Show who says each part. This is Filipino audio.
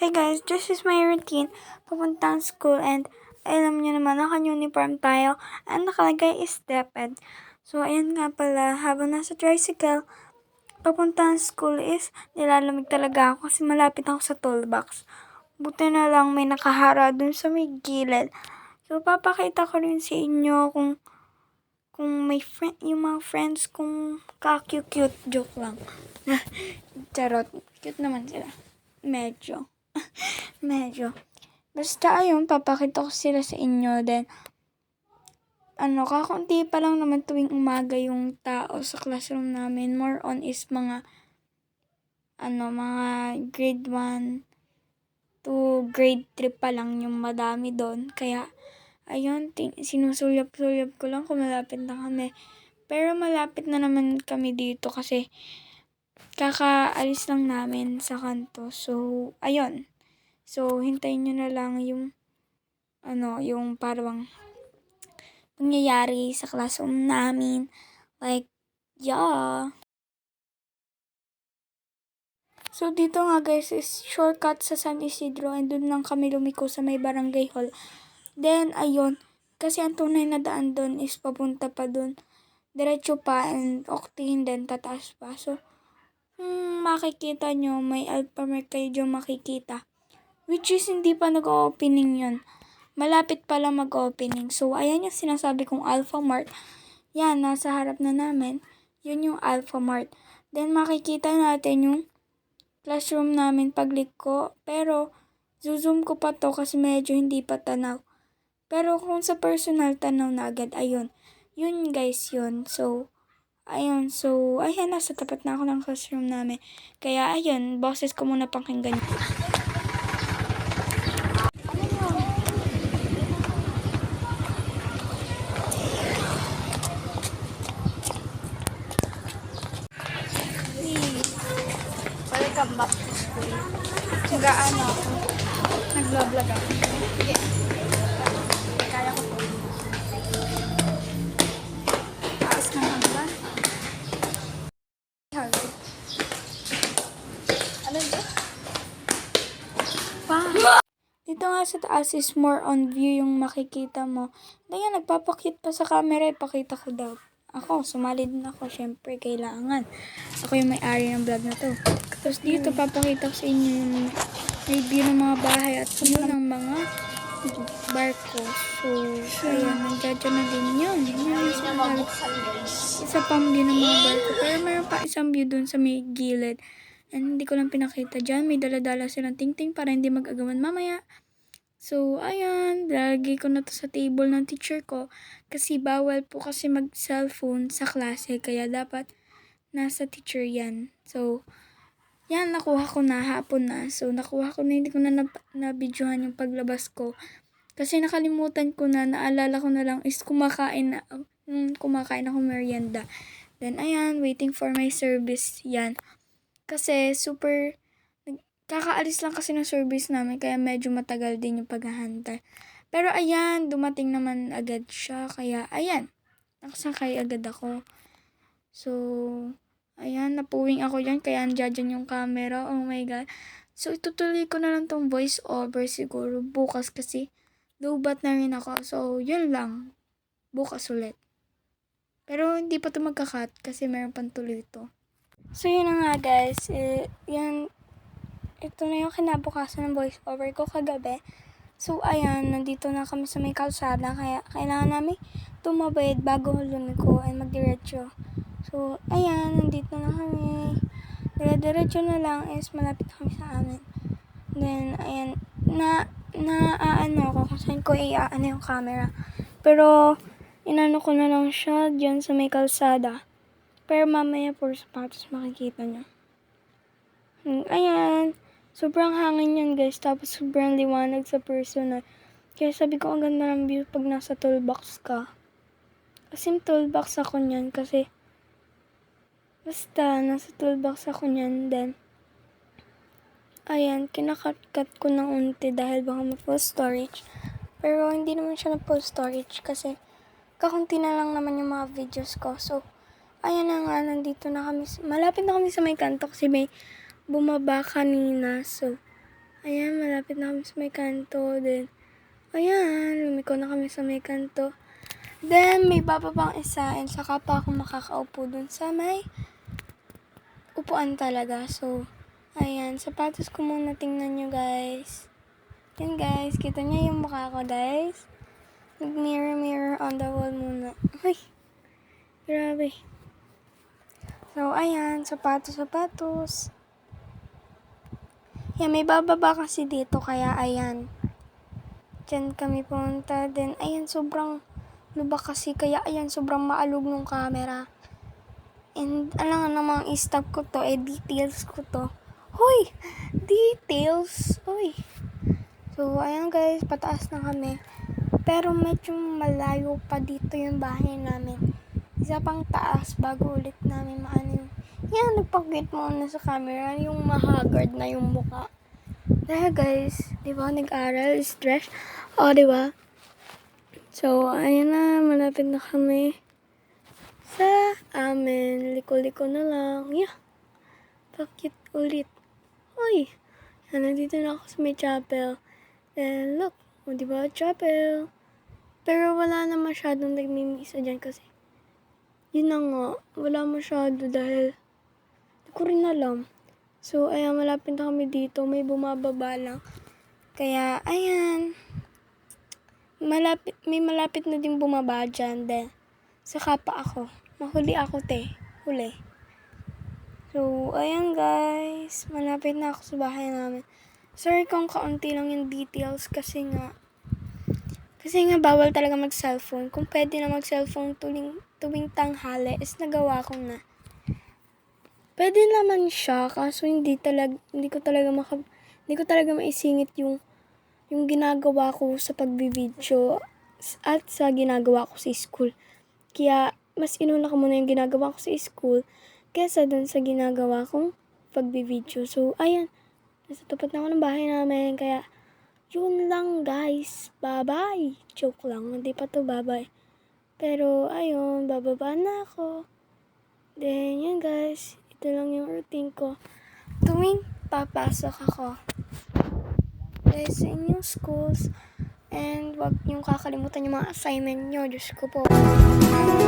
Speaker 1: Hi guys, this is my routine. Papuntang school and alam niyo naman, naka-uniform tayo and nakalagay is DepEd. So, ayan nga pala, habang nasa tricycle, papuntang school is nilalamig talaga ako kasi malapit ako sa tollbox. Buti na lang may nakahara dun sa may gilid. So, papakita ko rin sa inyo kung may yung mga friends kung ka-cute, joke lang. Charot, cute naman sila. Medyo. Basta ayun, papakita ko sila sa inyo. Then, kakaunti pa lang naman tuwing umaga yung tao sa classroom namin. More on is mga grade 1 to grade 3 pa lang yung madami doon. Kaya, ayun, sinusulyap-sulyap ko lang kung malapit na kami. Pero malapit na naman kami dito kasi kakaalis lang namin sa kanto. So, ayun. So, hintayin nyo na lang yung parang nangyayari sa classroom namin. Like, yeah. So, dito nga guys is shortcut sa San Isidro and doon lang kami lumiko sa may barangay hall. Then, ayun. Kasi ang tunay na daan doon is papunta pa doon. Diretso pa and Octane then tataas pa. So, makikita nyo, may Alphamart kayo dyan makikita. Which is hindi pa nag-opening yun. Malapit pa lang mag-opening. So, ayan yung sinasabi kong Alphamart. Yan, nasa harap na namin. Yun yung Alphamart. Then, makikita natin yung classroom namin pagliko. Pero, zoom ko pa to kasi medyo hindi pa tanaw. Pero, kung sa personal tanaw na agad, ayun. Yun guys, yun. So, ayun. So, ayan, nasa tapat na ako ng classroom namin. Kaya, ayun, boses ko muna pakinggan. Welcome back to school. Tsagaan ako. Nag-vlog ako. Sige. Kaya ko po. Taas ng hanggan. Harvard. Ano ito? Wow! Dito nga sa taas is more on view yung makikita mo. Kaya nagpapakit pa sa camera. Ipakita ko daw. Ako, sumali din ako. Syempre, kailangan. Ako yung may-ari ng vlog na to. Tapos dito, papakita ko sa inyo yung review ng mga bahay at view ng mga barko. So, ayan, nandiyan na din yun. Isa pang view ng mga barko. Pero mayroon pa isang view dun sa may gilid. And hindi ko lang pinakita dyan. May dala-dala silang tingting para hindi mag-agawan mamaya. So, ayan, lagi ko na to sa table ng teacher ko. Kasi bawal po kasi mag-cellphone sa klase. Kaya dapat nasa teacher yan. So, yan, nakuha ko na, hapon na. So, nakuha ko na, hindi ko na na-videohan yung paglabas ko. Kasi nakalimutan ko na, naalala ko na lang is kumakain ako merienda. Then, ayan, waiting for my service, yan. Kasi, kakaalis lang kasi ng service namin, kaya medyo matagal din yung paghahantay. Pero, ayan, dumating naman agad siya, kaya, ayan, nakasakay agad ako. So, ayan, napuwing ako dyan, kaya andyan yung camera. Oh my God. So, itutuloy ko na lang tong voice over siguro bukas kasi lubat na rin ako. So, yun lang. Bukas ulit. Pero, hindi pa ito magka-cut kasi meron pang tuloy ito. So, yun na nga guys. Yan, ito na yung kinabukasan ng voice over ko kagabi. So, ayan, nandito na kami sa may kalsada. Kaya, kailangan namin tumawid bago lumiko and magdiretso. So, ayan, nandito na kami. Dire-diretso na lang is malapit kami sa amin. Then, ayan, ako kung saan ko yung camera. Pero, inano ko na lang siya dyan sa may kalsada. Pero mamaya for sapatos makikita nyo. Ayan, sobrang hangin yan guys. Tapos sobrang liwanag sa personal. Kaya sabi ko, ang ganda ng view pag nasa toolbox ka. Kasi toolbox ako nyan kasi basta, nasa toolbox ako niyan. Then, ayan, kinakat-cut ko ng unti dahil baka ma-full storage. Pero, hindi naman siya na-full storage kasi kakunti na lang naman yung mga videos ko. So, ayan na nga, nandito na kami. Malapit na kami sa may kanto kasi may bumaba kanina. So, Ayan, malapit na kami sa may kanto. Then, ayan, lumiko na kami sa may kanto. Then, may bababang isa and saka pa ako makakaupo dun sa may upuan talaga. So, ayan, sapatos ko muna, tingnan nyo guys. Yan guys, kita niyo yung mukha ko guys. Nag-mirror on the wall muna. Ay, grabe. So, ayan, sapatos. Yan, may bababa kasi dito, kaya ayan. Diyan kami punta. Then, ayan, sobrang lubak kasi. Kaya, ayan, sobrang maalog ng camera. And, alam nga namang i-stop ko to. Details ko to. Hoy! Details! Hoy! So, ayan guys, pataas na kami. Pero, medyo malayo pa dito yung bahay namin. Isa pang taas bago ulit namin maano yung yan, nagpakit muna sa camera yung mahagard na yung mukha. Dahil guys, di ba, nag-aral, stress. O, di ba? So, ayun na, malapit na kami sa amin. Liko-liko na lang. Yeah. Pakit ulit. Uy, nandito na ako sa may chapel. And look, o, di ba, chapel. Pero wala na masyadong nagmimisa dyan kasi yun na nga, wala masyado dahil hindi ko rin alam. So, ayan, malapit na kami dito. May bumababa lang. Kaya, ayan. May malapit na din bumaba dyan. Then, saka pa ako. Mahuli ako, te. Huli. So, ayan guys. Malapit na ako sa bahay namin. Sorry kung kaunti lang yung details kasi nga bawal talaga mag-cellphone. Kung pwede na mag-cellphone tuwing tanghali, is nagawa ko na. Pwede naman siya, kaso hindi ko talaga maisingit yung ginagawa ko sa pagbibideo at sa ginagawa ko sa school. Kaya, mas inuna ko muna yung ginagawa ko sa school kesa dun sa ginagawa kong pagbibideo. So, ayan. Nasa tapat na ako ng bahay namin. Kaya, yun lang guys. Bye-bye. Joke lang. Hindi pa to bye-bye. Pero, ayun. Bababa na ako. Then, yan guys. Ito lang yung routine ko tuwing papasok ako guys sa inyong schools. And wag niyong kakalimutan yung mga assignment nyo. Diyos ko po. Bye!